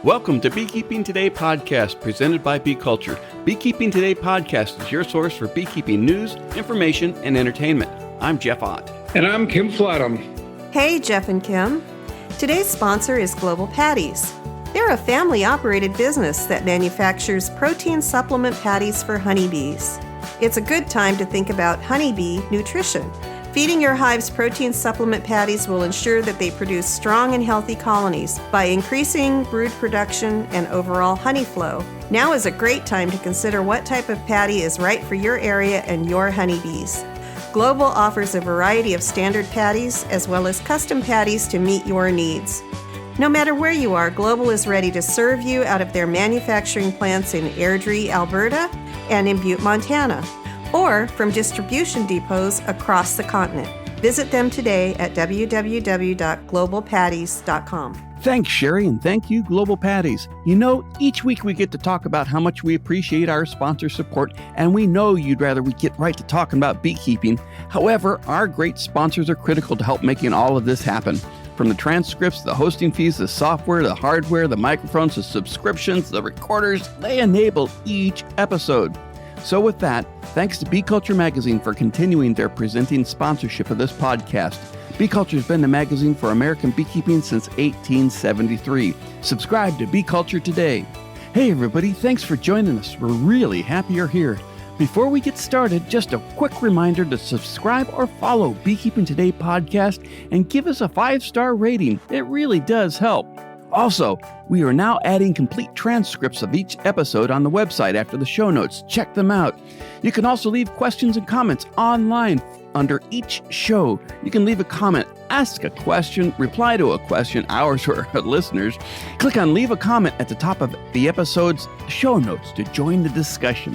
Welcome to Beekeeping Today podcast presented by Bee Culture. Beekeeping Today podcast is your source for beekeeping news, information, and entertainment. I'm Jeff Ott. And I'm Kim Flatham. Hey, Jeff and Kim. Today's sponsor is Global Patties. They're a family-operated business that manufactures protein supplement patties for honeybees. It's a good time to think about honeybee nutrition. Feeding your hives protein supplement patties will ensure that they produce strong and healthy colonies by increasing brood production and overall honey flow. Now is a great time to consider what type of patty is right for your area and your honeybees. Global offers a variety of standard patties as well as custom patties to meet your needs. No matter where you are, Global is ready to serve you out of their manufacturing plants in Airdrie, Alberta, and in Butte, Montana, or from distribution depots across the continent. Visit them today at www.globalpatties.com. Thanks, Sherry, and thank you, Global Patties. You know, each week we get to talk about how much we appreciate our sponsor support, and we know you'd rather we get right to talking about beekeeping. However, our great sponsors are critical to help making all of this happen. From the transcripts, the hosting fees, the software, the hardware, the microphones, the subscriptions, the recorders, they enable each episode. So with that, thanks to Bee Culture Magazine for continuing their presenting sponsorship of this podcast. Bee Culture has been the magazine for American beekeeping since 1873. Subscribe to Bee Culture today. Hey everybody, thanks for joining us. We're really happy you're here. Before we get started, just a quick reminder to subscribe or follow Beekeeping Today podcast and give us a 5-star rating. It really does help. Also, we are now adding complete transcripts of each episode on the website after the show notes. Check them out. You can also leave questions and comments online under each show. You can leave a comment, ask a question, reply to a question, ours or listeners. Click on Leave a Comment at the top of the episode's show notes to join the discussion.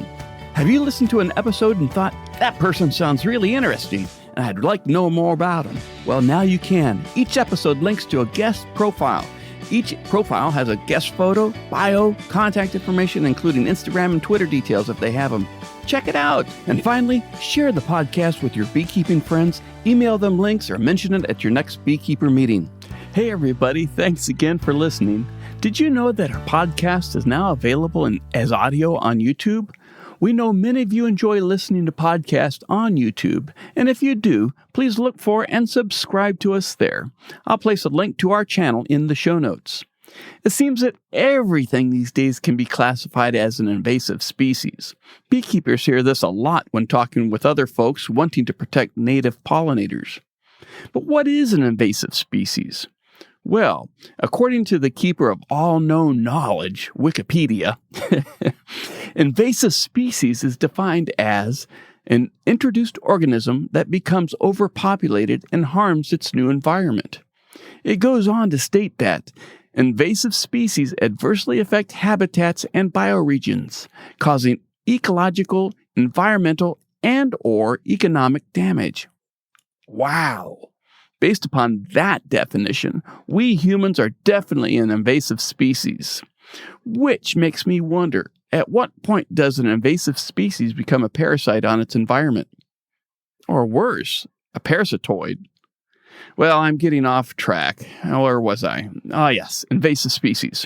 Have you listened to an episode and thought, that person sounds really interesting, and I'd like to know more about them? Well, now you can. Each episode links to a guest profile. Each profile has a guest photo, bio, contact information, including Instagram and Twitter details if they have them. Check it out. And finally, share the podcast with your beekeeping friends, email them links, or mention it at your next beekeeper meeting. Hey everybody, thanks again for listening. Did you know that our podcast is now available as audio on YouTube? We know many of you enjoy listening to podcasts on YouTube, and if you do, please look for and subscribe to us there. I'll place a link to our channel in the show notes. It seems that everything these days can be classified as an invasive species. Beekeepers hear this a lot when talking with other folks wanting to protect native pollinators. But what is an invasive species? Well, according to the keeper of all known knowledge, Wikipedia, invasive species is defined as an introduced organism that becomes overpopulated and harms its new environment. It goes on to state that invasive species adversely affect habitats and bioregions, causing ecological, environmental, and/or economic damage. Wow! Based upon that definition, we humans are definitely an invasive species. Which makes me wonder, at what point does an invasive species become a parasite on its environment? Or worse, a parasitoid? Well, I'm getting off track. Or was I? Ah, yes, invasive species.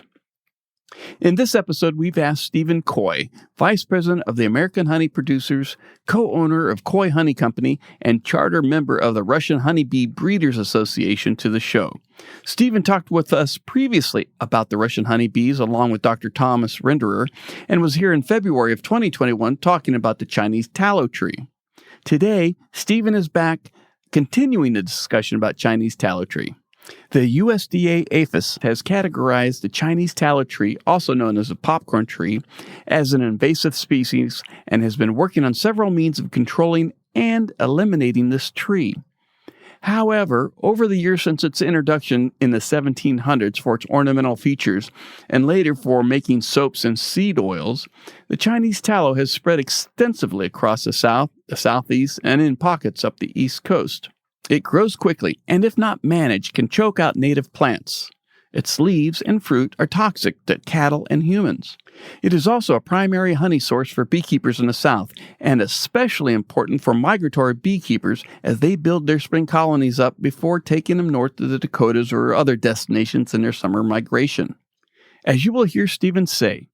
In this episode, we've asked Steven Coy, Vice President of the American Honey Producers, co-owner of Coy Honey Company, and charter member of the Russian Honeybee Breeders Association, to the show. Steven talked with us previously about the Russian honeybees along with Dr. Thomas Renderer, and was here in February of 2021 talking about the Chinese tallow tree. Today, Steven is back continuing the discussion about Chinese tallow tree. The USDA-APHIS has categorized the Chinese tallow tree, also known as a popcorn tree, as an invasive species and has been working on several means of controlling and eliminating this tree. However, over the years since its introduction in the 1700s for its ornamental features and later for making soaps and seed oils, the Chinese tallow has spread extensively across the south, the southeast, and in pockets up the east coast. It grows quickly, and if not managed, can choke out native plants. Its leaves and fruit are toxic to cattle and humans. It is also a primary honey source for beekeepers in the South, and especially important for migratory beekeepers as they build their spring colonies up before taking them north to the Dakotas or other destinations in their summer migration. As you will hear Steven say,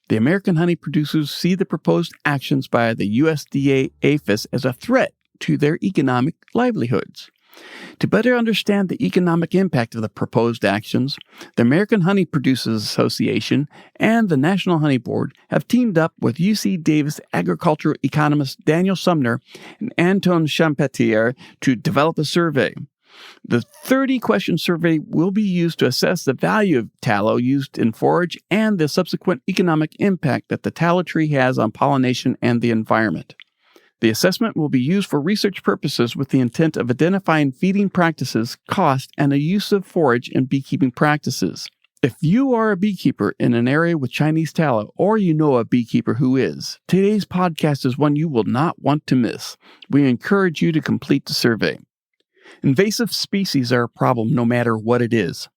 the American honey producers see the proposed actions by the USDA-APHIS as a threat to their economic livelihoods. To better understand the economic impact of the proposed actions, the American Honey Producers Association and the National Honey Board have teamed up with UC Davis agricultural economists Daniel Sumner and Anton Champetier to develop a survey. The 30-question survey will be used to assess the value of tallow used in forage and the subsequent economic impact that the tallow tree has on pollination and the environment. The assessment will be used for research purposes with the intent of identifying feeding practices, cost, and the use of forage in beekeeping practices. If you are a beekeeper in an area with Chinese tallow, or you know a beekeeper who is, today's podcast is one you will not want to miss. We encourage you to complete the survey. Invasive species are a problem no matter what it is.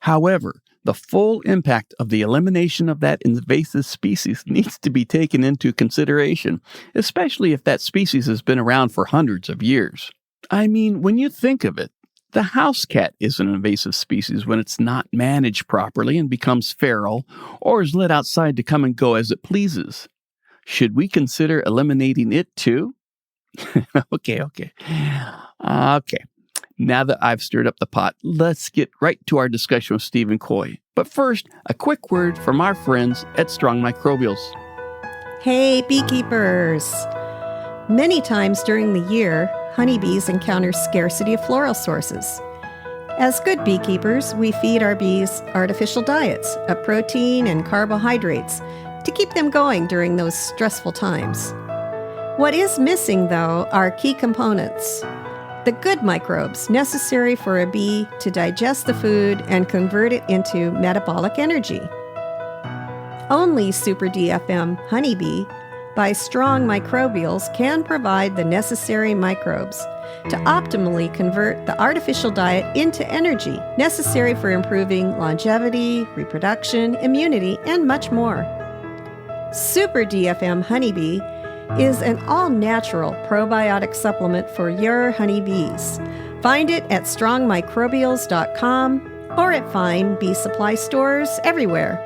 However, the full impact of the elimination of that invasive species needs to be taken into consideration, especially if that species has been around for hundreds of years. I mean, when you think of it, the house cat is an invasive species when it's not managed properly and becomes feral or is let outside to come and go as it pleases. Should we consider eliminating it too? Okay. Now that I've stirred up the pot, let's get right to our discussion with Steven Coy. But first, a quick word from our friends at Strong Microbials. Hey, beekeepers! Many times during the year, honeybees encounter scarcity of floral sources. As good beekeepers, we feed our bees artificial diets of protein and carbohydrates to keep them going during those stressful times. What is missing, though, are key components. The good microbes necessary for a bee to digest the food and convert it into metabolic energy. Only Super DFM Honeybee by Strong Microbials can provide the necessary microbes to optimally convert the artificial diet into energy necessary for improving longevity, reproduction, immunity, and much more. Super DFM Honeybee is an all-natural probiotic supplement for your honeybees. Find it at strongmicrobials.com or at fine bee supply stores everywhere.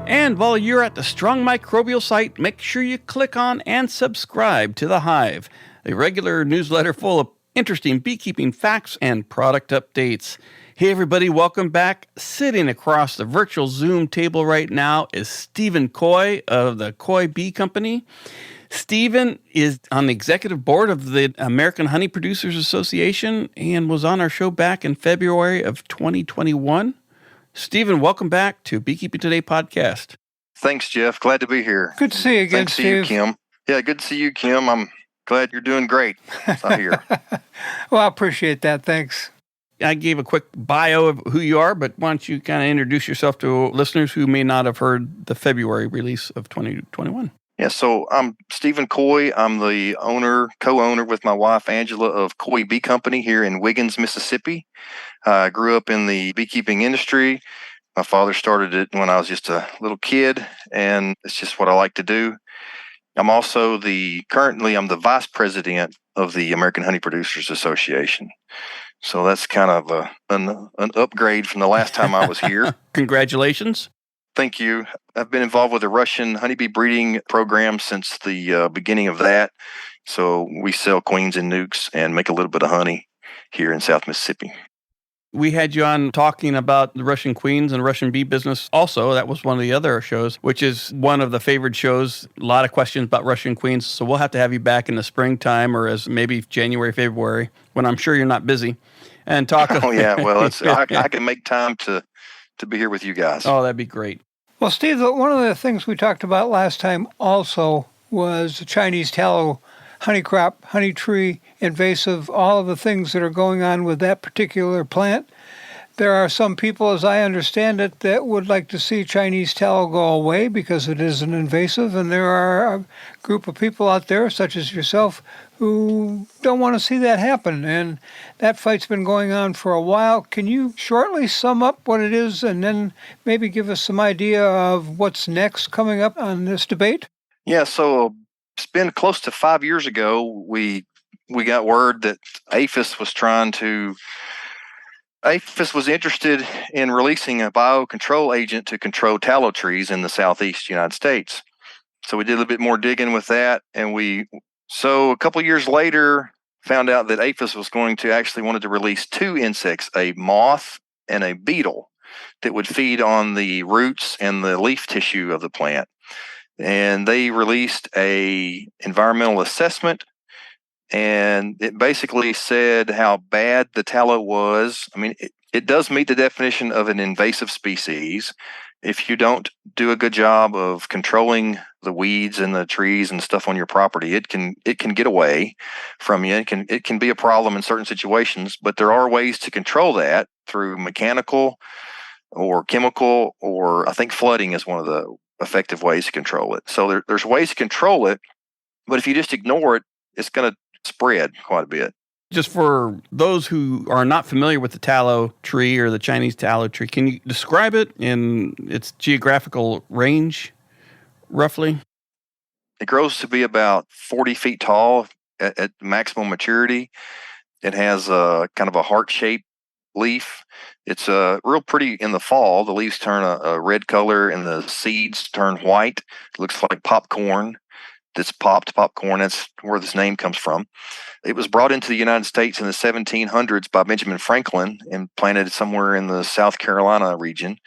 And while you're at the Strong Microbial site, make sure you click on and subscribe to The Hive, a regular newsletter full of interesting beekeeping facts and product updates. Hey everybody, welcome back. Sitting across the virtual Zoom table right now is Steven Coy of the Coy Bee Company. Steven is on the executive board of the American Honey Producers Association and was on our show back in February of 2021. Steven, welcome back to Beekeeping Today podcast. Thanks, Jeff. Glad to be here. Good to see you again, Thanks Steve. to you, Kim. Yeah, good to see you, Kim. I'm glad you're doing great. I hear. Well, I appreciate that. Thanks. I gave a quick bio of who you are, but why don't you kind of introduce yourself to listeners who may not have heard the February release of 2021? Yeah, so I'm Steven Coy. I'm the co-owner with my wife, Angela, of Coy Bee Company here in Wiggins, Mississippi. I grew up in the beekeeping industry. My father started it when I was just a little kid, and it's just what I like to do. I'm also currently I'm the vice president of the American Honey Producers Association. So that's kind of an upgrade from the last time I was here. Congratulations. Thank you. I've been involved with the Russian honeybee breeding program since the beginning of that. So we sell queens and nukes and make a little bit of honey here in South Mississippi. We had you on talking about the Russian queens and Russian bee business also. That was one of the other shows, which is one of the favored shows. A lot of questions about Russian queens. So we'll have to have you back in the springtime or as maybe January, February, when I'm sure you're not busy, and talk. Oh, yeah. Well, I can make time to be here with you guys. Oh, that'd be great. Well, Steve, one of the things we talked about last time also was the Chinese tallow, honey crop, honey tree, invasive, all of the things that are going on with that particular plant. There are some people, as I understand it, that would like to see Chinese tallow go away because it is an invasive, and there are a group of people out there, such as yourself, who don't want to see that happen, and that fight's been going on for a while. Can you shortly sum up what it is and then maybe give us some idea of what's next coming up on this debate? Yeah, so it's been close to 5 years ago, we got word that APHIS was trying to APHIS was interested in releasing a biocontrol agent to control tallow trees in the southeast United States. So we did a little bit more digging with that, and so a couple of years later found out that APHIS was going to actually wanted to release two insects, a moth and a beetle, that would feed on the roots and the leaf tissue of the plant. And they released a environmental assessment, and it basically said how bad the tallow was. I mean, it does meet the definition of an invasive species. If you don't do a good job of controlling the weeds and the trees and stuff on your property, it can get away from you. It can be a problem in certain situations, but there are ways to control that through mechanical or chemical, or I think flooding is one of the effective ways to control it. So there's ways to control it, but if you just ignore it, it's going to spread quite a bit. Just for those who are not familiar with the tallow tree or the Chinese tallow tree, can you describe it in its geographical range, roughly? It grows to be about 40 feet tall at maximum maturity. It has a kind of a heart-shaped leaf. It's real pretty in the fall. The leaves turn a red color and the seeds turn white. It looks like popcorn. That's popped popcorn. That's where this name comes from. It was brought into the United States in the 1700s by Benjamin Franklin and planted somewhere in the South Carolina region.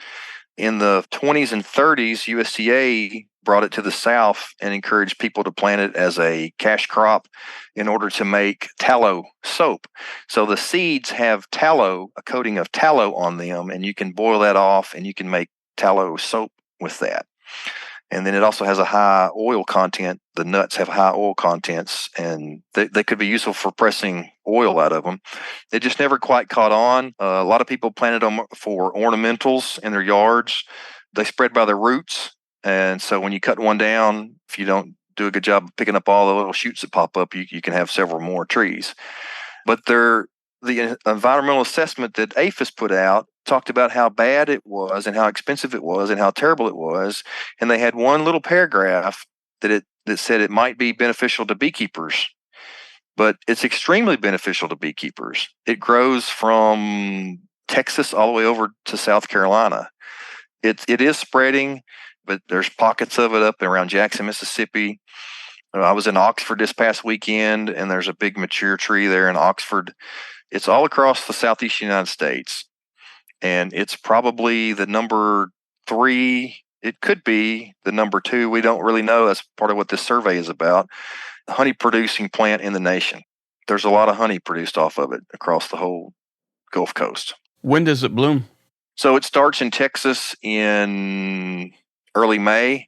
In the 20s and 30s, USDA brought it to the South and encouraged people to plant it as a cash crop in order to make tallow soap. So the seeds have tallow, a coating of tallow on them, and you can boil that off and you can make tallow soap with that. And then it also has a high oil content. The nuts have high oil contents, and they could be useful for pressing oil out of them. It just never quite caught on. A lot of people planted them for ornamentals in their yards. They spread by their roots, and so when you cut one down, if you don't do a good job of picking up all the little shoots that pop up, you can have several more trees. But the environmental assessment that APHIS put out talked about how bad it was and how expensive it was and how terrible it was. And they had one little paragraph that said it might be beneficial to beekeepers, but it's extremely beneficial to beekeepers. It grows from Texas all the way over to South Carolina. It is spreading, but there's pockets of it up around Jackson, Mississippi. I was in Oxford this past weekend, and there's a big mature tree there in Oxford. It's all across the southeast United States. And it's probably the number 3. It could be the number 2. We don't really know. That's part of what this survey is about. Honey producing plant in the nation. There's a lot of honey produced off of it across the whole Gulf Coast. When does it bloom? So it starts in Texas in early May.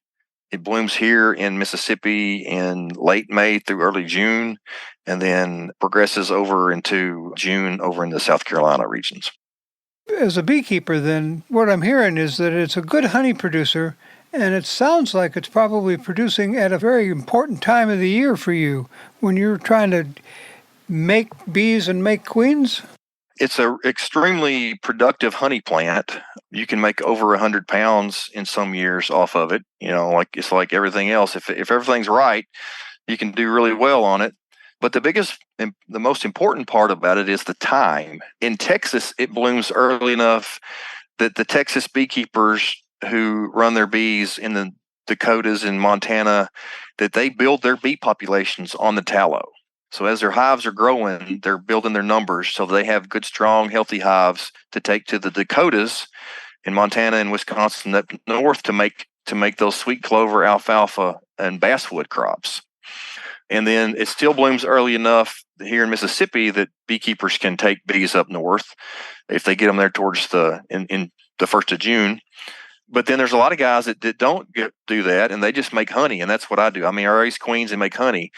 It blooms here in Mississippi in late May through early June, and then progresses over into June over in the South Carolina regions. As a beekeeper, then, what I'm hearing is that it's a good honey producer, and it sounds like it's probably producing at a very important time of the year for you when you're trying to make bees and make queens. It's an extremely productive honey plant. You can make over 100 pounds in some years off of it. It's like everything else. If everything's right, you can do really well on it. But the biggest and the most important part about it is the time. In Texas, it blooms early enough that the Texas beekeepers who run their bees in the Dakotas and Montana, that they build their bee populations on the tallow. So as their hives are growing, they're building their numbers so they have good, strong, healthy hives to take to the Dakotas in Montana and Wisconsin up north to make those sweet clover, alfalfa, and basswood crops. And then it still blooms early enough here in Mississippi that beekeepers can take bees up north if they get them there towards in the 1st of June. But then there's a lot of guys that don't do that, and they just make honey, and that's what I do. I mean, I raise queens and make honey.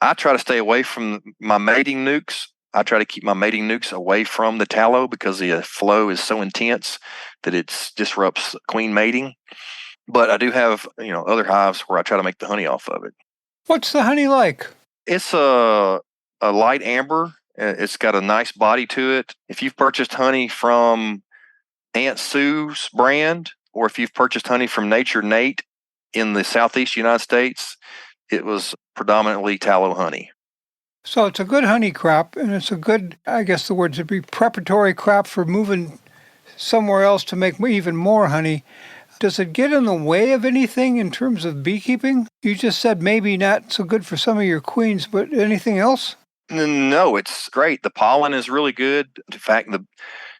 I try to stay away from my mating nukes. I try to keep my mating nukes away from the tallow because the flow is so intense that it disrupts queen mating. But I do have other hives where I try to make the honey off of it. What's the honey like? It's a light amber. It's got a nice body to it. If you've purchased honey from Aunt Sue's brand, or if you've purchased honey from Nature Nate in the southeast United States, it was predominantly tallow honey. So it's a good honey crop, and it's a good, I guess the words would be preparatory crop for moving somewhere else to make even more honey. Does it get in the way of anything in terms of beekeeping? You just said maybe not so good for some of your queens, but anything else? No, it's great. The pollen is really good. In fact,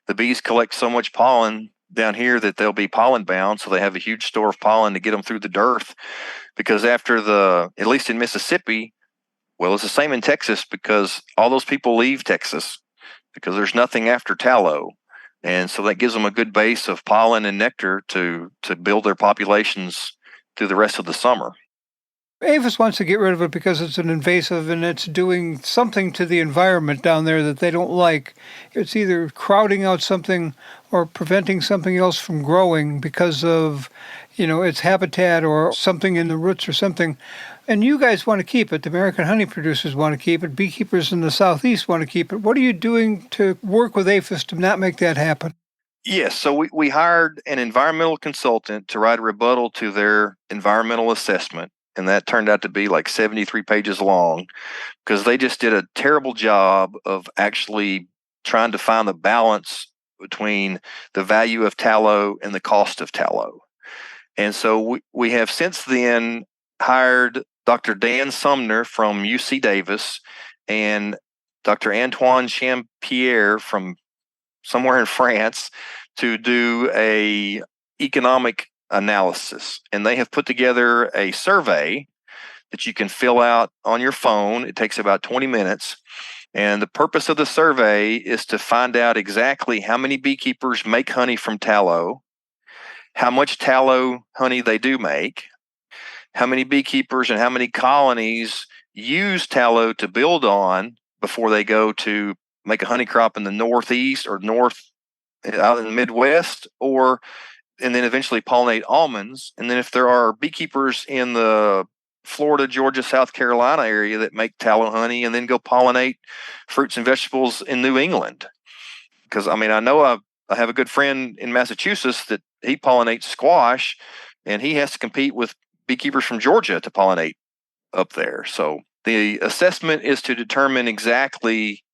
the bees collect so much pollen down here that they'll be pollen bound, so they have a huge store of pollen to get them through the dearth. Because at least in Mississippi, well, it's the same in Texas because all those people leave Texas because there's nothing after tallow. And so that gives them a good base of pollen and nectar to build their populations through the rest of the summer. APHIS wants to get rid of it because it's an invasive and it's doing something to the environment down there that they don't like. It's either crowding out something or preventing something else from growing because of, its habitat or something in the roots or something. And you guys want to keep it. The American honey producers want to keep it. Beekeepers in the Southeast want to keep it. What are you doing to work with APHIS to not make that happen? Yes, so we hired an environmental consultant to write a rebuttal to their environmental assessment. And that turned out to be like 73 pages long because they just did a terrible job of actually trying to find the balance between the value of tallow and the cost of tallow. And so we have since then hired Dr. Dan Sumner from UC Davis and Dr. Antoine Champierre from somewhere in France to do a economic analysis. And they have put together a survey that you can fill out on your phone. It takes about 20 minutes. And the purpose of the survey is to find out exactly how many beekeepers make honey from tallow, how much tallow honey they do make, how many beekeepers and how many colonies use tallow to build on before they go to make a honey crop in the Northeast or out in the Midwest, and then eventually pollinate almonds. And then if there are beekeepers in the Florida, Georgia, South Carolina area that make tallow honey and then go pollinate fruits and vegetables in New England. Because, I know I have a good friend in Massachusetts that he pollinates squash, and he has to compete with beekeepers from Georgia to pollinate up there. So the assessment is to determine exactly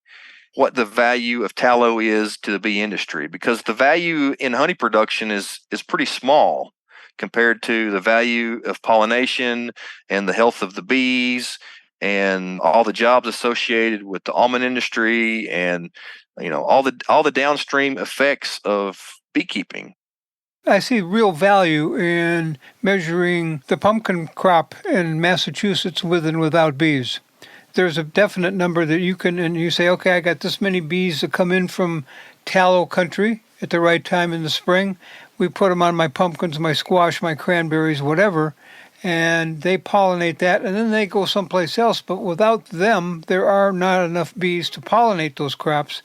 what the value of tallow is to the bee industry, because the value in honey production is pretty small compared to the value of pollination and the health of the bees and all the jobs associated with the almond industry and all the downstream effects of beekeeping. I see real value in measuring the pumpkin crop in Massachusetts with and without bees. There's a definite number that you say, okay, I got this many bees that come in from tallow country at the right time in the spring. We put them on my pumpkins, my squash, my cranberries, whatever, and they pollinate that, and then they go someplace else. But without them, there are not enough bees to pollinate those crops.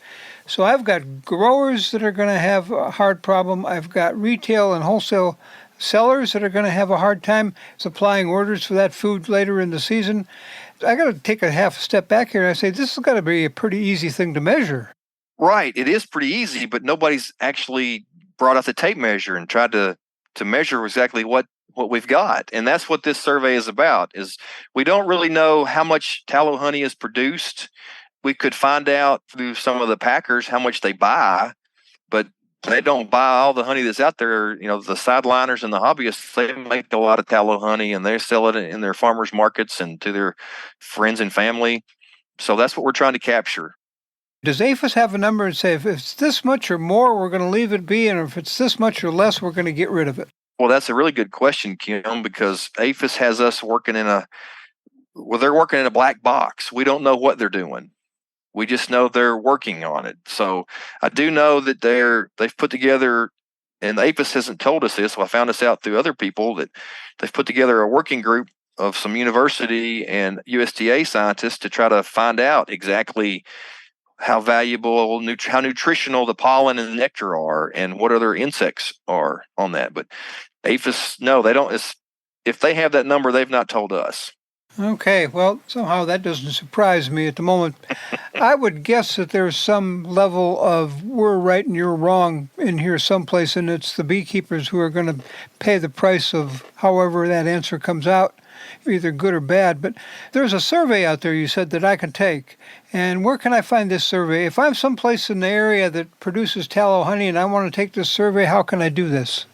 So I've got growers that are going to have a hard problem. I've got retail and wholesale sellers that are going to have a hard time supplying orders for that food later in the season. I got to take a half step back here and I say, this has got to be a pretty easy thing to measure. Right. It is pretty easy, but nobody's actually brought out the tape measure and tried to measure exactly what we've got. And that's what this survey is about, is we don't really know how much tallow honey is produced. We could find out through some of the packers how much they buy, but they don't buy all the honey that's out there. The sideliners and the hobbyists, they make a lot of tallow honey and they sell it in their farmers markets and to their friends and family. So that's what we're trying to capture. Does APHIS have a number and say, if it's this much or more, we're going to leave it be, and if it's this much or less, we're going to get rid of it? Well, that's a really good question, Kim, because APHIS has us working they're working in a black box. We don't know what they're doing. We just know they're working on it. So I do know that they've put together, and the APHIS hasn't told us this, so I found this out through other people, that they've put together a working group of some university and USDA scientists to try to find out exactly how valuable, how nutritional the pollen and the nectar are and what other insects are on that. But APHIS, no, they don't. If they have that number, they've not told us. Okay, well, somehow that doesn't surprise me at the moment. I would guess that there's some level of we're right and you're wrong in here someplace, and it's the beekeepers who are going to pay the price of however that answer comes out, either good or bad. But there's a survey out there, you said, that I can take. And where can I find this survey? If I'm someplace in the area that produces tallow honey and I want to take this survey, how can I do this?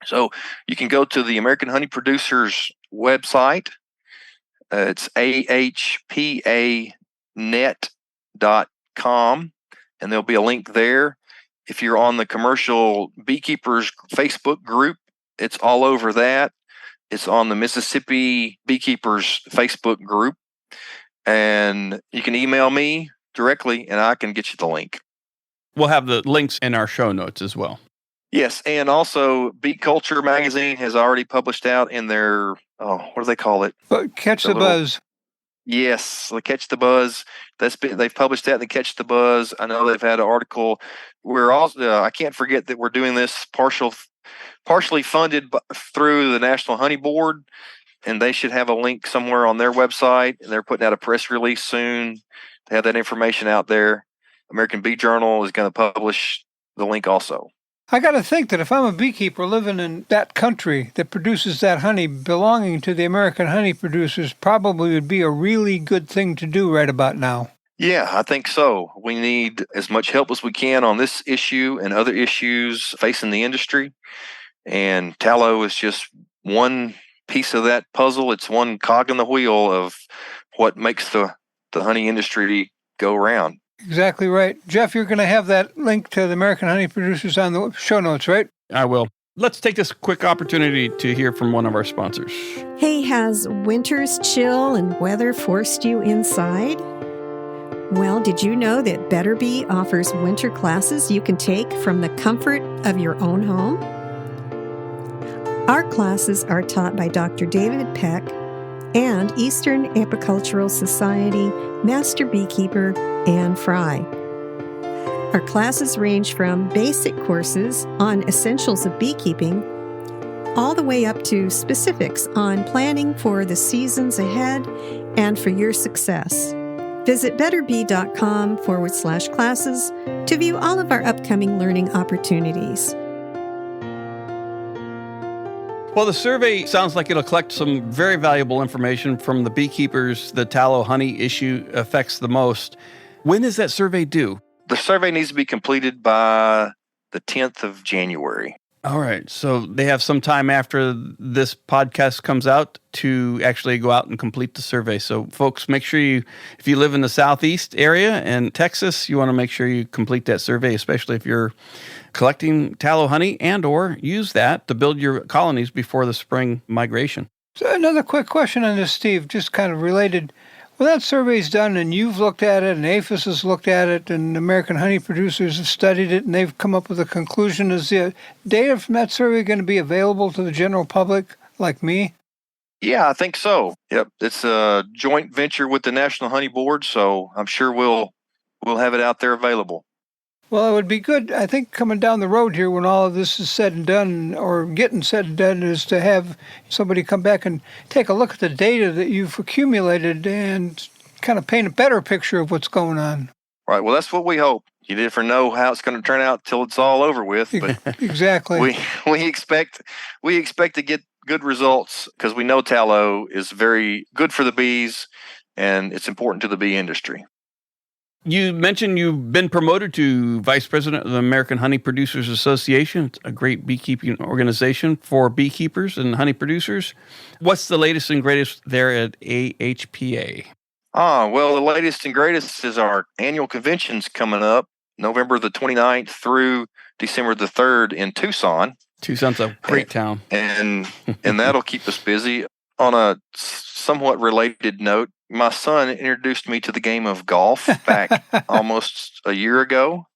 So you can go to the American Honey Producers website. It's ahpanet.com, and there'll be a link there. If you're on the Commercial Beekeepers Facebook group, it's all over that. It's on the Mississippi Beekeepers Facebook group, and you can email me directly, and I can get you the link. We'll have the links in our show notes as well. Yes, and also Beet Culture magazine has already published out in their, what do they call it? Catch the Buzz. Yes, the Catch the Buzz. They've published that in the Catch the Buzz. I know they've had an article. We're also I can't forget that we're doing this partially funded through the National Honey Board, and they should have a link somewhere on their website. And they're putting out a press release soon to have that information out there. American Bee Journal is going to publish the link also. I got to think that if I'm a beekeeper living in that country that produces that honey, belonging to the American honey producers probably would be a really good thing to do right about now. Yeah, I think so. We need as much help as we can on this issue and other issues facing the industry. And tallow is just one piece of that puzzle. It's one cog in the wheel of what makes the honey industry go round. Exactly right. Jeff, you're going to have that link to the American Honey Producers on the show notes, right? I will. Let's take this quick opportunity to hear from one of our sponsors. Hey, has winter's chill and weather forced you inside? Well, did you know that Better Bee offers winter classes you can take from the comfort of your own home? Our classes are taught by Dr. David Peck and Eastern Apicultural Society Master Beekeeper Anne Fry. Our classes range from basic courses on essentials of beekeeping all the way up to specifics on planning for the seasons ahead and for your success. Visit betterbee.com/classes to view all of our upcoming learning opportunities. Well, the survey sounds like it'll collect some very valuable information from the beekeepers the tallow honey issue affects the most. When is that survey due? The survey needs to be completed by the 10th of January. All right. So they have some time after this podcast comes out to actually go out and complete the survey. So folks, make sure if you live in the Southeast area and Texas, you want to make sure you complete that survey, especially if you're collecting tallow honey and or use that to build your colonies before the spring migration. So another quick question on this, Steve, just kind of related. When that survey's done and you've looked at it and APHIS has looked at it and American honey producers have studied it and they've come up with a conclusion, is the data from that survey going to be available to the general public like me? Yeah, I think so. Yep. It's a joint venture with the National Honey Board, so I'm sure we'll have it out there available. Well, it would be good, I think, coming down the road here when all of this is said and done, or getting said and done, is to have somebody come back and take a look at the data that you've accumulated and kind of paint a better picture of what's going on. Right. Well, that's what we hope. You never know how it's going to turn out till it's all over with. But exactly. We expect to get good results because we know tallow is very good for the bees and it's important to the bee industry. You mentioned you've been promoted to Vice President of the American Honey Producers Association. It's a great beekeeping organization for beekeepers and honey producers. What's the latest and greatest there at AHPA? Well, the latest and greatest is our annual convention's coming up November the 29th through December the 3rd in Tucson. Tucson's a great town. And that'll keep us busy. On a somewhat related note, my son introduced me to the game of golf back almost a year ago.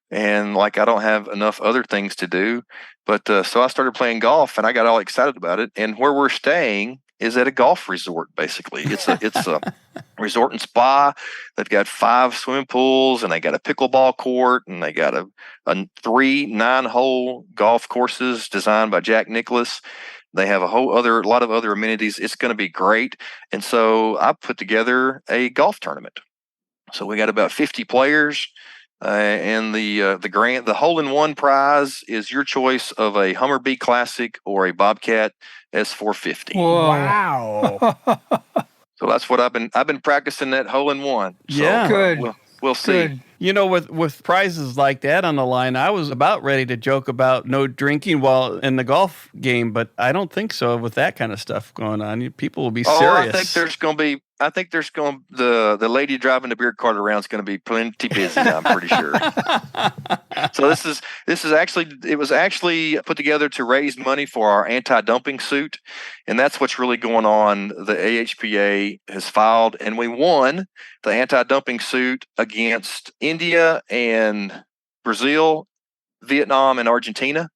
And I don't have enough other things to do. But so I started playing golf and I got all excited about it. And where we're staying is at a golf resort, basically. It's a resort and spa. They've got 5 swimming pools and they got a pickleball court and they got 3 9-hole golf courses designed by Jack Nicklaus. They have a lot of other amenities. It's going to be great. And so I put together a golf tournament. So we got about 50 players. And the hole-in-one prize is your choice of a Hummer Bee Classic or a Bobcat S450. Whoa. Wow. So that's what I've been practicing, that hole-in-one. So, Yeah. Good. We'll see. Good. You know, with prizes like that on the line, I was about ready to joke about no drinking while in the golf game, but I don't think so with that kind of stuff going on. People will be serious. I think the lady driving the beer cart around is going to be plenty busy, I'm pretty sure. So it was actually put together to raise money for our anti-dumping suit, and that's what's really going on. The AHPA has filed, and we won the anti-dumping suit against India and Brazil, Vietnam, and Argentina.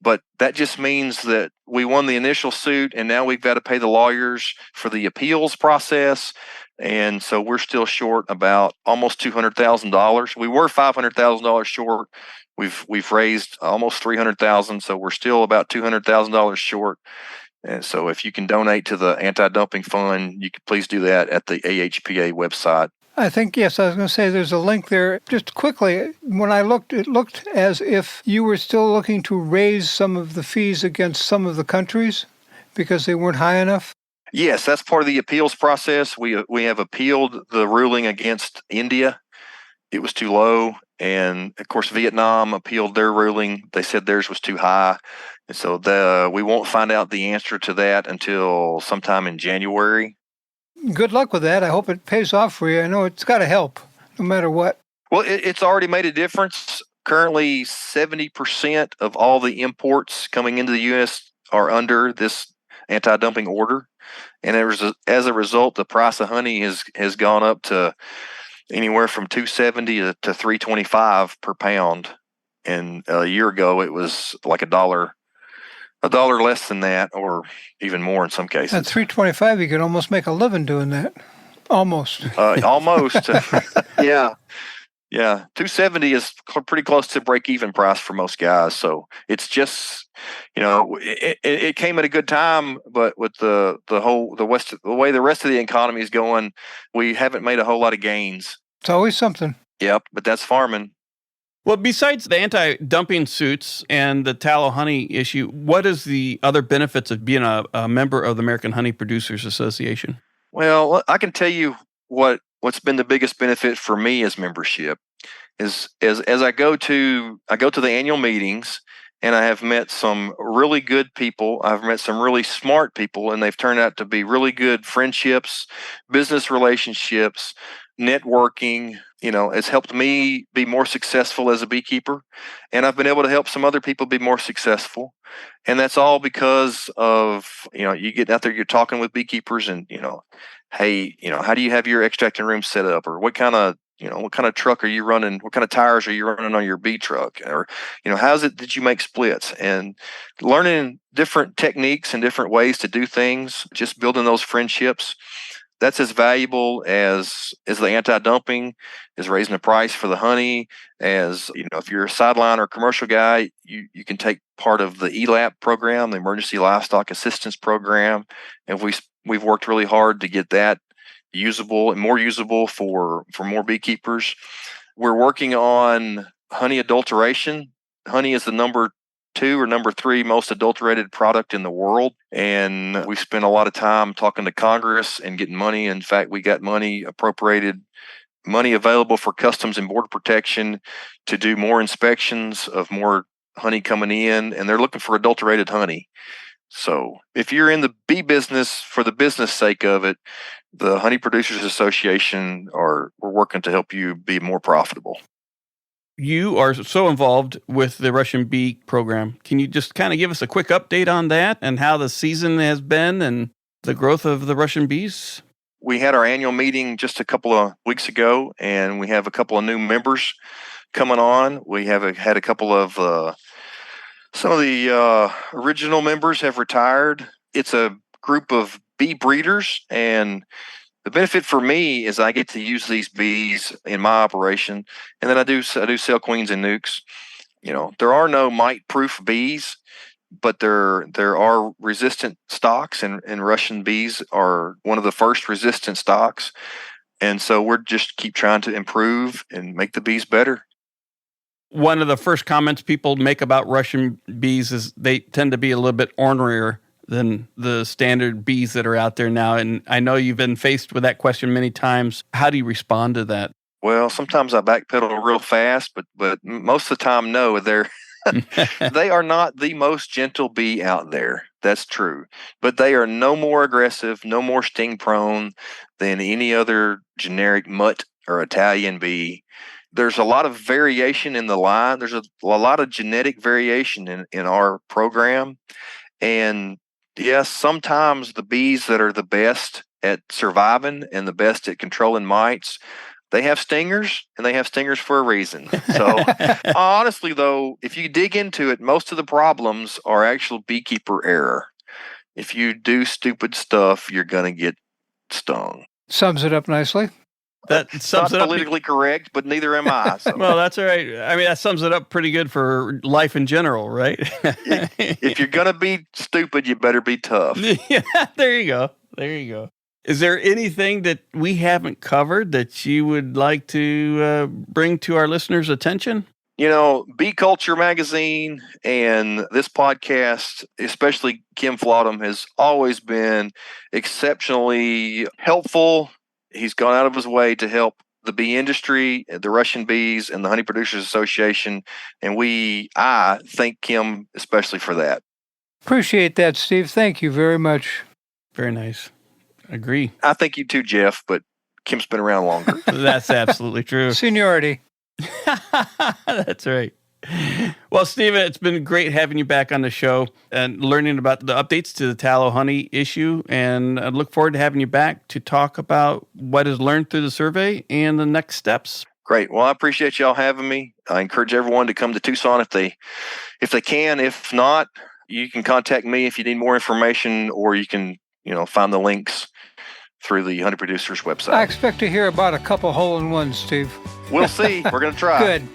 But that just means that we won the initial suit, and now we've got to pay the lawyers for the appeals process. And so we're still short about almost $200,000. We were $500,000 short. We've raised almost $300,000, so we're still about $200,000 short. And so if you can donate to the anti-dumping fund, you can please do that at the AHPA website. I think, yes, I was going to say there's a link there. Just quickly, when I looked, it looked as if you were still looking to raise some of the fees against some of the countries because they weren't high enough. Yes, that's part of the appeals process. We have appealed the ruling against India. It was too low. And, of course, Vietnam appealed their ruling. They said theirs was too high. And so we won't find out the answer to that until sometime in January. Good luck with that. I hope it pays off for you. I know it's got to help no matter what. Well, it's already made a difference. Currently, 70% of all the imports coming into the U.S. are under this anti-dumping order. And as a result, the price of honey has gone up to anywhere from $2.70 to $3.25 per pound. And a year ago, it was like $1 less than that, or even more in some cases. At $3.25, you could almost make a living doing that. Almost. Almost. Yeah. Yeah. $2.70 is pretty close to break-even price for most guys. So it's just, it came at a good time, but with the way the rest of the economy is going, we haven't made a whole lot of gains. It's always something. Yep, but that's farming. Well, besides the anti-dumping suits and the tallow honey issue, what is the other benefits of being a member of the American Honey Producers Association? Well, I can tell you what's been the biggest benefit for me as membership is as I go to the annual meetings, and I have met some really good people. I've met some really smart people, and they've turned out to be really good friendships, business relationships, networking. It's helped me be more successful as a beekeeper, and I've been able to help some other people be more successful. And that's all because of, you get out there, you're talking with beekeepers, and, hey, how do you have your extracting room set up? Or what kind of truck are you running? What kind of tires are you running on your bee truck? Or, how is it that you make splits? And learning different techniques and different ways to do things, just building those friendships. That's as valuable as the anti-dumping, as raising the price for the honey, as, if you're a sideline or commercial guy, you can take part of the ELAP program, the Emergency Livestock Assistance Program. And we've worked really hard to get that usable and more usable for more beekeepers. We're working on honey adulteration. Honey is the number 2 or number 3 most adulterated product in the world. And we spent a lot of time talking to Congress and getting money. In fact, we got money available for Customs and Border Protection to do more inspections of more honey coming in. And they're looking for adulterated honey. So if you're in the bee business for the business sake of it, the Honey Producers Association we're working to help you be more profitable. You are so involved with the Russian bee program. Can you just kind of give us a quick update on that and how the season has been and the growth of the Russian bees? We had our annual meeting just a couple of weeks ago, and we have a couple of new members coming on. We have had a couple of some of the original members have retired. It's a group of bee breeders, and the benefit for me is I get to use these bees in my operation, and then I do sell queens and nukes. There are no mite-proof bees. but there are resistant stocks, and Russian bees are one of the first resistant stocks. And so we're just keep trying to improve and make the bees better. One of the first comments people make about Russian bees is they tend to be a little bit ornerier than the standard bees that are out there now. And I know you've been faced with that question many times. How do you respond to that? Well, sometimes I backpedal real fast, but most of the time, no, they are not the most gentle bee out there. That's true. But they are no more aggressive, no more sting prone than any other generic mutt or Italian bee. There's a lot of variation in the line. There's a lot of genetic variation in our program. And yes, sometimes the bees that are the best at surviving and the best at controlling mites, they have stingers, and they have stingers for a reason. So honestly, though, if you dig into it, most of the problems are actual beekeeper error. If you do stupid stuff, you're going to get stung. Sums it up nicely. That sums Not it up. politically correct, but neither am I. So. Well, that's all right. I mean, that sums it up pretty good for life in general, right? If you're going to be stupid, you better be tough. Yeah, there you go. There you go. Is there anything that we haven't covered that you would like to bring to our listeners' attention? You know, Bee Culture Magazine and this podcast, especially Kim Flaugham, has always been exceptionally helpful. He's gone out of his way to help the bee industry, the Russian bees, and the Honey Producers Association. And I thank Kim especially for that. Appreciate that, Steve. Thank you very much. Very nice. Agree. I thank you too, Jeff, but Kim's been around longer. That's absolutely true. Seniority. That's right. Well, Steven, it's been great having you back on the show and learning about the updates to the tallow honey issue. And I look forward to having you back to talk about what is learned through the survey and the next steps. Great. Well, I appreciate y'all having me. I encourage everyone to come to Tucson if they can. If not, you can contact me if you need more information, or you can, find the links through the Honey Producers website. I expect to hear about a couple hole-in-ones, Steve. We'll see. We're going to try. Good.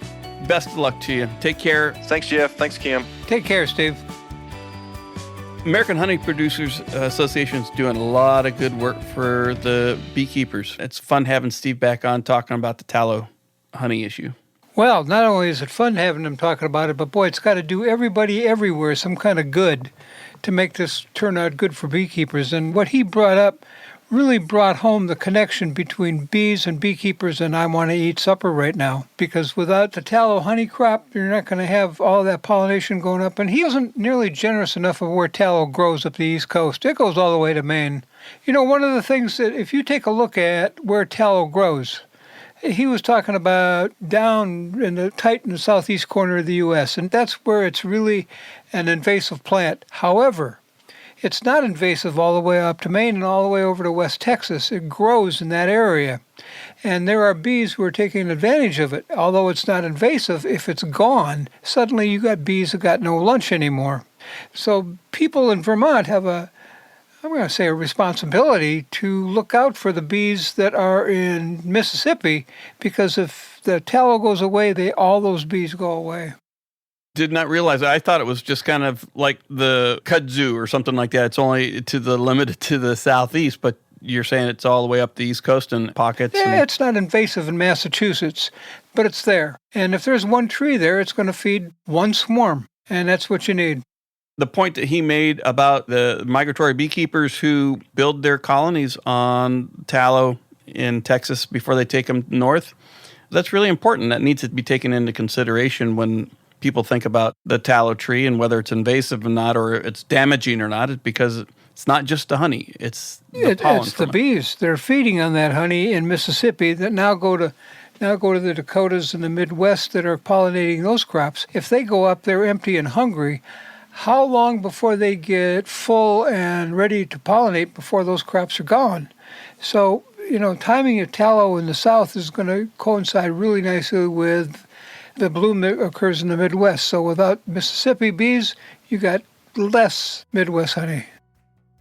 Best of luck to you. Take care. Thanks, Jeff. Thanks, Kim. Take care, Steve. American Honey Producers Association is doing a lot of good work for the beekeepers. It's fun having Steve back on talking about the tallow honey issue. Well, not only is it fun having him talking about it, but boy, it's got to do everybody everywhere some kind of good to make this turn out good for beekeepers. And what he brought up really brought home the connection between bees and beekeepers and I want to eat supper right now. Because without the tallow honey crop, you're not going to have all that pollination going up. And he wasn't nearly generous enough of where tallow grows up the East Coast. It goes all the way to Maine. One of the things that if you take a look at where tallow grows, he was talking about down in the southeast corner of the U.S., and that's where it's really an invasive plant. However, it's not invasive all the way up to Maine and all the way over to West Texas. It grows in that area. And there are bees who are taking advantage of it. Although it's not invasive, if it's gone, suddenly you got bees that got no lunch anymore. So people in Vermont have a responsibility to look out for the bees that are in Mississippi, because if the tallow goes away, all those bees go away. Did not realize that. I thought it was just kind of like the kudzu or something like that. It's only limited to the southeast, but you're saying it's all the way up the East Coast in pockets? Yeah, it's not invasive in Massachusetts, but it's there. And if there's one tree there, it's going to feed one swarm, and that's what you need. The point that he made about the migratory beekeepers who build their colonies on tallow in Texas before they take them north, that's really important. That needs to be taken into consideration when people think about the tallow tree and whether it's invasive or not, or it's damaging or not, because it's not just the honey, it's the pollen. It's the bees. They're feeding on that honey in Mississippi that now go to the Dakotas and the Midwest that are pollinating those crops. If they go up, they're empty and hungry. How long before they get full and ready to pollinate before those crops are gone? So, timing of tallow in the South is going to coincide really nicely with the bloom that occurs in the Midwest. So without Mississippi bees, you got less Midwest honey.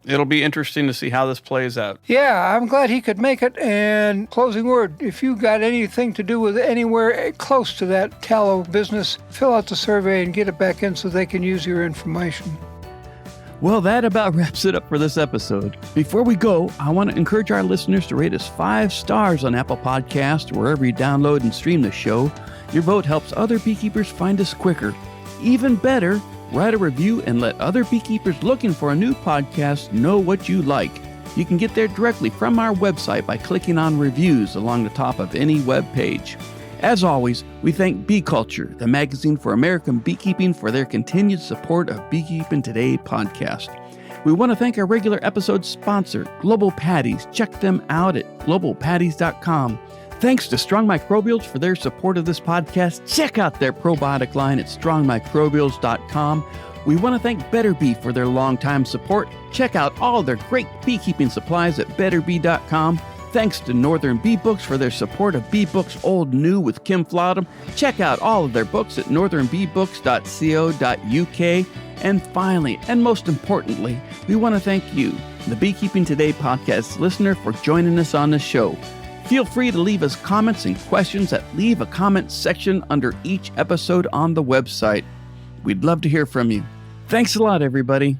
It'll be interesting to see how this plays out. Yeah, I'm glad he could make it. And closing word, if you got anything to do with anywhere close to that tallow business, fill out the survey and get it back in so they can use your information. Well, that about wraps it up for this episode. Before we go, I want to encourage our listeners to rate us 5 stars on Apple Podcasts, wherever you download and stream the show. Your vote helps other beekeepers find us quicker. Even better, write a review and let other beekeepers looking for a new podcast know what you like. You can get there directly from our website by clicking on reviews along the top of any web page. As always, we thank Bee Culture, the magazine for American beekeeping, for their continued support of Beekeeping Today podcast. We want to thank our regular episode sponsor, Global Patties. Check them out at globalpatties.com. Thanks to Strong Microbials for their support of this podcast. Check out their probiotic line at strongmicrobials.com. We want to thank Better Bee for their longtime support. Check out all their great beekeeping supplies at betterbee.com. Thanks to Northern Bee Books for their support of Bee Books Old New with Kim Flodham. Check out all of their books at northernbeebooks.co.uk. And finally, and most importantly, we want to thank you, the Beekeeping Today podcast listener, for joining us on the show. Feel free to leave us comments and questions at Leave a Comment section under each episode on the website. We'd love to hear from you. Thanks a lot, everybody.